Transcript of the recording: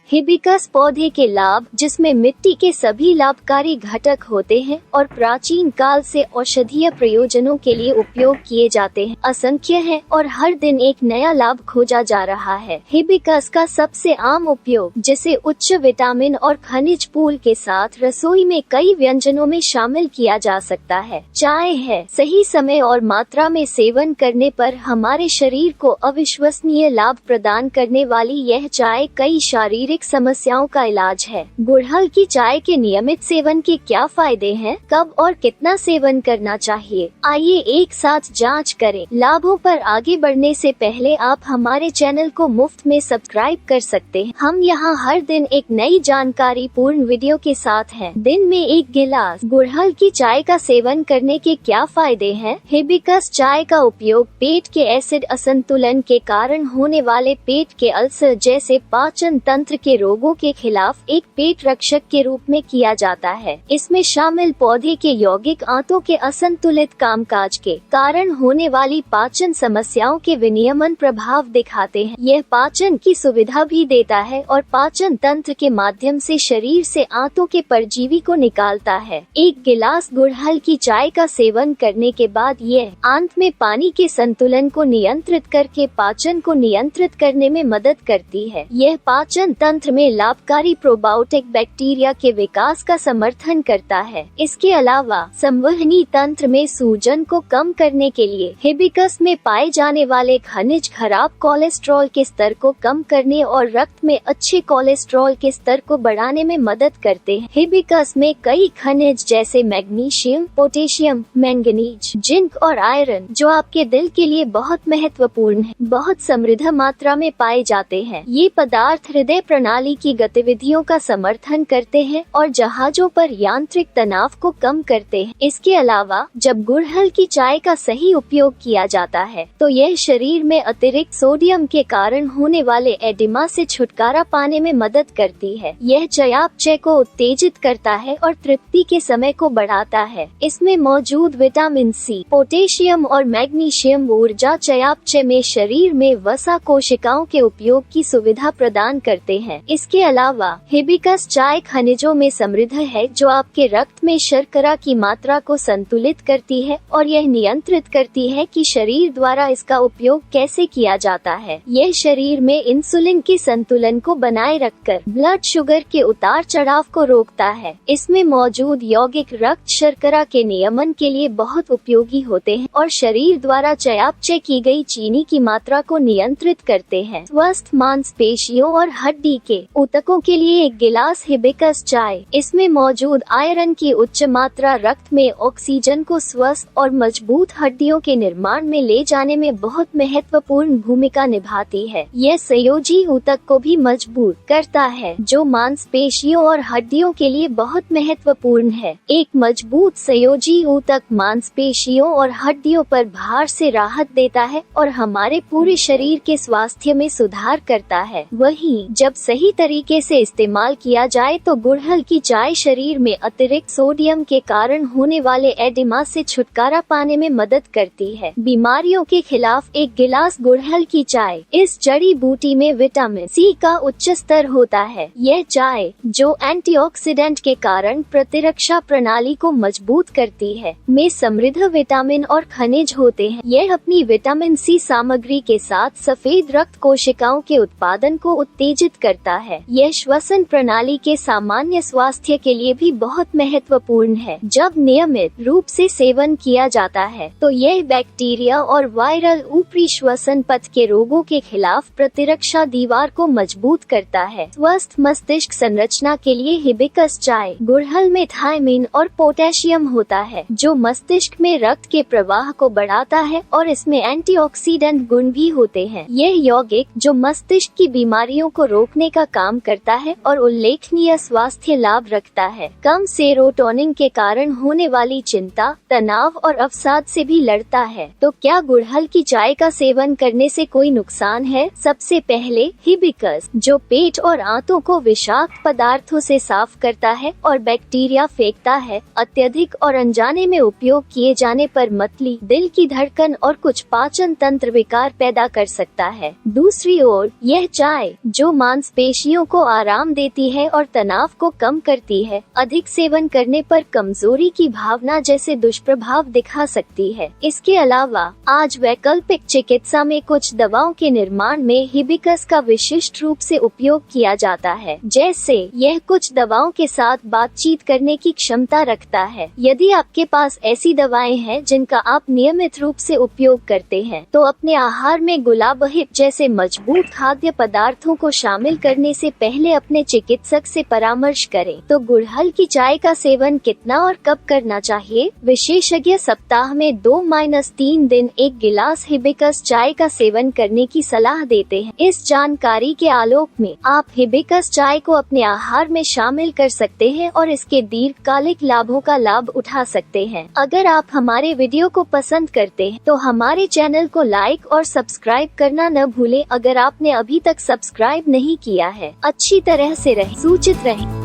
Hibiscus पौधे के लाभ, जिसमें मिट्टी के सभी लाभकारी घटक होते हैं और प्राचीन काल से औषधीय प्रयोजनों के लिए उपयोग किए जाते हैं, असंख्य है और हर दिन एक नया लाभ खोजा जा रहा है। हिबिस्कस का सबसे आम उपयोग, जिसे उच्च विटामिन और खनिज पूल के साथ रसोई में कई व्यंजनों में शामिल किया जा सकता है, चाय है। सही समय और मात्रा में सेवन करने पर हमारे शरीर को अविश्वसनीय लाभ प्रदान करने वाली यह चाय कई शारीरिक समस्याओं का इलाज है। गुड़हल की चाय के नियमित सेवन के क्या फायदे हैं, कब और कितना सेवन करना चाहिए, आइए एक साथ जांच करें। लाभों पर आगे बढ़ने से पहले आप हमारे चैनल को मुफ्त में सब्सक्राइब कर सकते हैं। हम यहाँ हर दिन एक नई जानकारी पूर्ण वीडियो के साथ हैं। दिन में 1 गिलास गुड़हल की चाय का सेवन करने के क्या फायदे हैं? हिबिस्कस चाय का उपयोग पेट के एसिड असंतुलन के कारण होने वाले पेट के अल्सर जैसे पाचन तंत्र के रोगों के खिलाफ एक पेट रक्षक के रूप में किया जाता है। इसमें शामिल पौधे के यौगिक आंतों के असंतुलित कामकाज के कारण होने वाली पाचन समस्याओं के विनियमन प्रभाव दिखाते हैं। यह पाचन की सुविधा भी देता है और पाचन तंत्र के माध्यम से शरीर से आंतों के परजीवी को निकालता है। 1 गिलास गुड़हल की चाय का सेवन करने के बाद यह आंत में पानी के संतुलन को नियंत्रित करके पाचन को नियंत्रित करने में मदद करती है। यह पाचन तंत्र में लाभकारी प्रोबायोटिक बैक्टीरिया के विकास का समर्थन करता है। इसके अलावा संवहनी तंत्र में सूजन को कम करने के लिए हिबिस्कस में पाए जाने वाले खनिज खराब कोलेस्ट्रॉल के स्तर को कम करने और रक्त में अच्छे कोलेस्ट्रॉल के स्तर को बढ़ाने में मदद करते हैं। हिबिस्कस में कई खनिज जैसे मैग्नीशियम, पोटेशियम, मैंगनीज, जिंक और आयरन, जो आपके दिल के लिए बहुत महत्वपूर्ण है, बहुत समृद्ध मात्रा में पाए जाते हैं। ये पदार्थ हृदय प्रणाली की गतिविधियों का समर्थन करते हैं और जहाजों पर यांत्रिक तनाव को कम करते हैं। इसके अलावा जब गुड़हल की चाय का सही उपयोग किया जाता है तो यह शरीर में अतिरिक्त सोडियम के कारण होने वाले एडिमा से छुटकारा पाने में मदद करती है। यह चयापचय को उत्तेजित करता है और तृप्ति के समय को बढ़ाता है। इसमें मौजूद विटामिन सी, पोटेशियम और मैग्नीशियम ऊर्जा चयापचय में शरीर में वसा कोशिकाओं के उपयोग की सुविधा प्रदान करते हैं। इसके अलावा हिबिस्कस चाय खनिजों में समृद्ध है, जो आपके रक्त में शर्करा की मात्रा को संतुलित करती है और यह नियंत्रित करती है कि शरीर द्वारा इसका उपयोग कैसे किया जाता है। यह शरीर में इंसुलिन के संतुलन को बनाए रखकर ब्लड शुगर के उतार चढ़ाव को रोकता है। इसमें मौजूद यौगिक रक्त शर्करा के नियमन के लिए बहुत उपयोगी होते हैं और शरीर द्वारा चयापचय की गई चीनी की मात्रा को नियंत्रित करते हैं। स्वस्थ मांसपेशियों और हड्डी के ऊतकों के लिए 1 गिलास हिबिस्कस चाय। इसमें मौजूद आयरन की उच्च मात्रा रक्त में ऑक्सीजन को स्वस्थ और मजबूत हड्डियों के निर्माण में ले जाने में बहुत महत्वपूर्ण भूमिका निभाती है। यह संयोजी ऊतक को भी मजबूत करता है, जो मांसपेशियों और हड्डियों के लिए बहुत महत्वपूर्ण है। एक मजबूत संयोजी ऊतक मांसपेशियों और हड्डियों पर भार से राहत देता है और हमारे पूरे शरीर के स्वास्थ्य में सुधार करता है। वहीं जब सही तरीके से इस्तेमाल किया जाए तो गुड़हल की चाय शरीर में अतिरिक्त सोडियम के कारण होने वाले एडिमा से छुटकारा पाने में मदद करती है। बीमारियों के खिलाफ 1 गिलास गुड़हल की चाय। इस जड़ी बूटी में विटामिन सी का उच्च स्तर होता है। यह चाय, जो एंटीऑक्सीडेंट के कारण प्रतिरक्षा प्रणाली को मजबूत करती है, में समृद्ध विटामिन और खनिज होते हैं। यह अपनी विटामिन सी सामग्री के साथ सफेद रक्त कोशिकाओं के उत्पादन को उत्तेजित करता है। यह श्वसन प्रणाली के सामान्य स्वास्थ्य के लिए भी बहुत महत्वपूर्ण है। जब नियमित रूप से सेवन किया जाता है तो यह बैक्टीरिया और वायरल ऊपरी श्वसन पथ के रोगों के खिलाफ प्रतिरक्षा दीवार को मजबूत करता है। स्वस्थ मस्तिष्क संरचना के लिए हिबिस्कस चाय। गुड़हल में थायमिन और पोटेशियम होता है, जो मस्तिष्क में रक्त के प्रवाह को बढ़ाता है और इसमें एंटीऑक्सीडेंट गुण भी होते हैं। यह यौगिक, जो मस्तिष्क की बीमारियों को रोकने का काम करता है और उल्लेखनीय स्वास्थ्य लाभ रखता है। कम सेरोटोनिन के कारण होने वाली चिंता, तनाव और अवसाद से भी लड़ता है। तो क्या गुड़हल की चाय का सेवन करने से कोई नुकसान है? सबसे पहले हिबिस्कस, जो पेट और आंतों को विषाक्त पदार्थों से साफ करता है और बैक्टीरिया फेंकता है, अत्यधिक और अनजाने में उपयोग किए जाने पर मतली, दिल की धड़कन और कुछ पाचन तंत्र विकार पैदा कर सकता है। दूसरी ओर यह चाय, जो मांसपेशियों को आराम देती है और तनाव को कम करती है। अधिक सेवन करने पर कमजोरी की भावना जैसे दुष्प्रभाव दिखा सकती है। इसके अलावा आज वैकल्पिक चिकित्सा में कुछ दवाओं के निर्माण में हिबिस्कस का विशिष्ट रूप से उपयोग किया जाता है, जैसे यह कुछ दवाओं के साथ बातचीत करने की क्षमता रखता है। यदि आपके पास ऐसी दवाएं हैं जिनका आप नियमित रूप से उपयोग करते हैं, तो अपने आहार में गुलाबहिब जैसे मजबूत खाद्य पदार्थों को शामिल करने से पहले अपने चिकित्सक से परामर्श करें। तो गुड़हल की चाय का सेवन कितना और कब करना चाहिए? विशेषज्ञ सप्ताह में 2-3 दिन 1 गिलास हिबिस्कस चाय का सेवन करने की सलाह देते हैं। इस जानकारी के आलोक में आप हिबिस्कस चाय को अपने आहार में शामिल कर सकते हैं और इसके दीर्घकालिक लाभों का लाभ उठा सकते हैं। अगर आप हमारे वीडियो को पसंद करते हैं तो हमारे चैनल को लाइक और सब्सक्राइब करना न भूलें। अगर आपने अभी तक सब्सक्राइब नहीं किया है, अच्छी तरह से सूचित रहें।